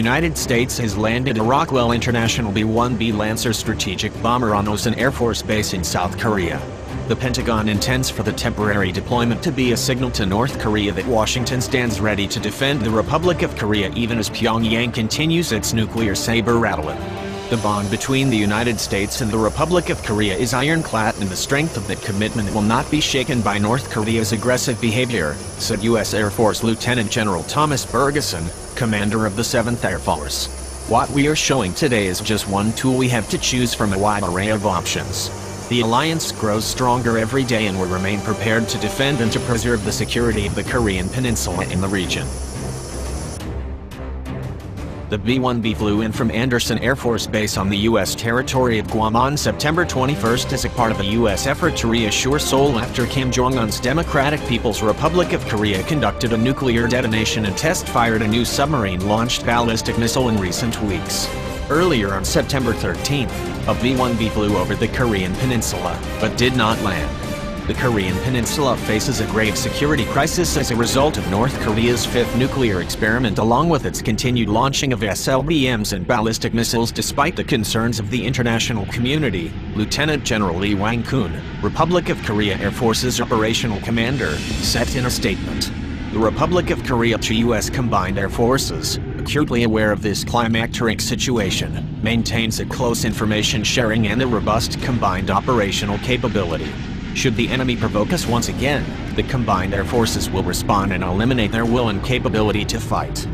United States has landed a Rockwell International B-1B Lancer strategic bomber on Osan Air Force Base in South Korea. The Pentagon intends for the temporary deployment to be a signal to North Korea that Washington stands ready to defend the Republic of Korea even as Pyongyang continues its nuclear saber rattling. The bond between the United States and the Republic of Korea is ironclad, and the strength of that commitment will not be shaken by North Korea's aggressive behavior, said U.S. Air Force Lieutenant General Thomas Bergeson, commander of the 7th Air Force. What we are showing today is just one tool we have to choose from a wide array of options. The alliance grows stronger every day, and will remain prepared to defend and to preserve the security of the Korean Peninsula and the region. The B-1B flew in from Andersen Air Force Base on the U.S. territory of Guam on September 21 as a part of a U.S. effort to reassure Seoul after Kim Jong-un's Democratic People's Republic of Korea conducted a nuclear detonation and test-fired a new submarine-launched ballistic missile in recent weeks. Earlier on September 13, a B-1B flew over the Korean Peninsula, but did not land. The Korean Peninsula faces a grave security crisis as a result of North Korea's 5th nuclear experiment, along with its continued launching of SLBMs and ballistic missiles despite the concerns of the international community, Lieutenant General Lee Wang-kun, Republic of Korea Air Force's operational commander, said in a statement. The Republic of Korea-U.S. Combined Air Forces, acutely aware of this climacteric situation, maintains a close information sharing and a robust combined operational capability. Should the enemy provoke us once again, the combined air forces will respond and eliminate their will and capability to fight.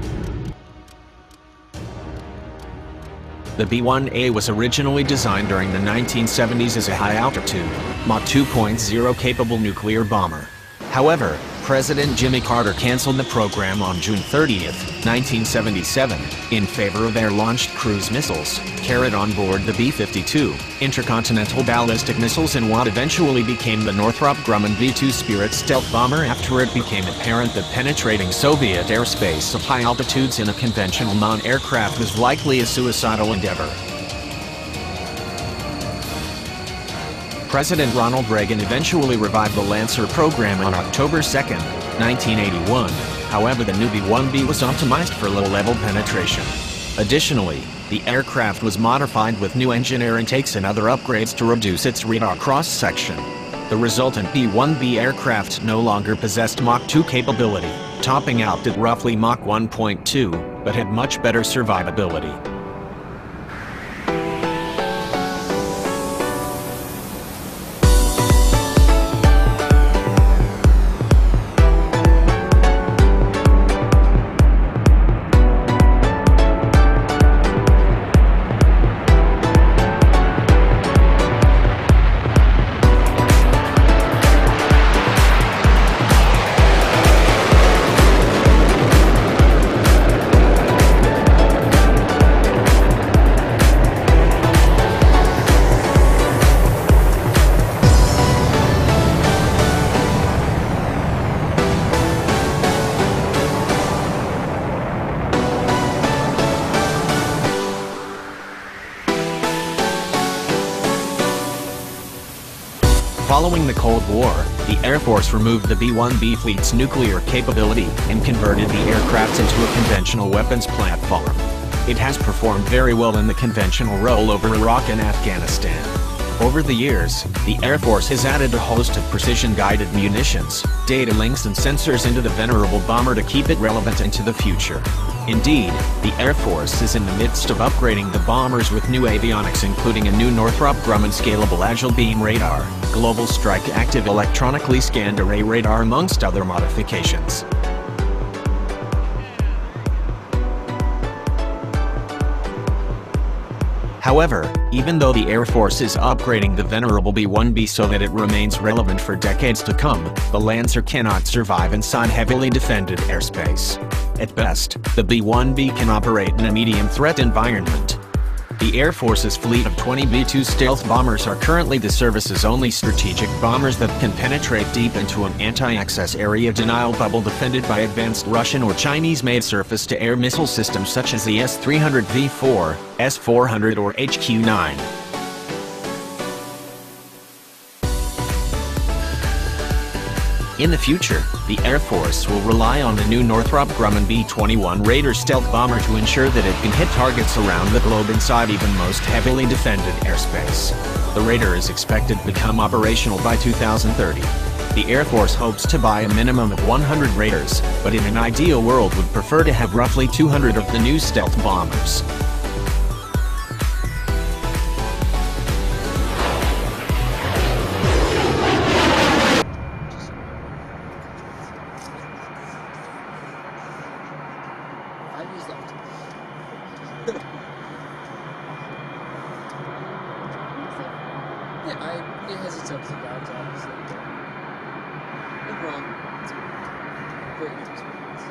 The B-1A was originally designed during the 1970s as a high-altitude, Mach 2.0 capable nuclear bomber. However, President Jimmy Carter canceled the program on June 30, 1977, in favor of air-launched cruise missiles, carried on board the B-52, intercontinental ballistic missiles, and what eventually became the Northrop Grumman B-2 Spirit stealth bomber after it became apparent that penetrating Soviet airspace of high altitudes in a conventional non-aircraft was likely a suicidal endeavor. President Ronald Reagan eventually revived the Lancer program on October 2, 1981. However, the new B-1B was optimized for low-level penetration. Additionally, the aircraft was modified with new engine intakes and other upgrades to reduce its radar cross-section. The resultant B-1B aircraft no longer possessed Mach 2 capability, topping out at roughly Mach 1.2, but had much better survivability. Following the Cold War, the Air Force removed the B-1B fleet's nuclear capability and converted the aircraft into a conventional weapons platform. It has performed very well in the conventional role over Iraq and Afghanistan. Over the years, the Air Force has added a host of precision-guided munitions, data links and sensors into the venerable bomber to keep it relevant into the future. Indeed, the Air Force is in the midst of upgrading the bombers with new avionics, including a new Northrop Grumman Scalable Agile beam radar, Global Strike active electronically scanned array radar, amongst other modifications. However, even though the Air Force is upgrading the venerable B-1B so that it remains relevant for decades to come, the Lancer cannot survive inside heavily defended airspace. At best, the B-1B can operate in a medium-threat environment. The Air Force's fleet of 20 B-2 stealth bombers are currently the service's only strategic bombers that can penetrate deep into an anti-access area denial bubble defended by advanced Russian or Chinese-made surface-to-air missile systems such as the S-300V4, S-400 or HQ-9. In the future, the Air Force will rely on the new Northrop Grumman B-2 Raider stealth bomber to ensure that it can hit targets around the globe inside even most heavily defended airspace. The Raider is expected to become operational by 2030. The Air Force hopes to buy a minimum of 100 Raiders, but in an ideal world would prefer to have roughly 200 of the new stealth bombers. It has its ups and downs, obviously. I'm wrong. It's a great experience.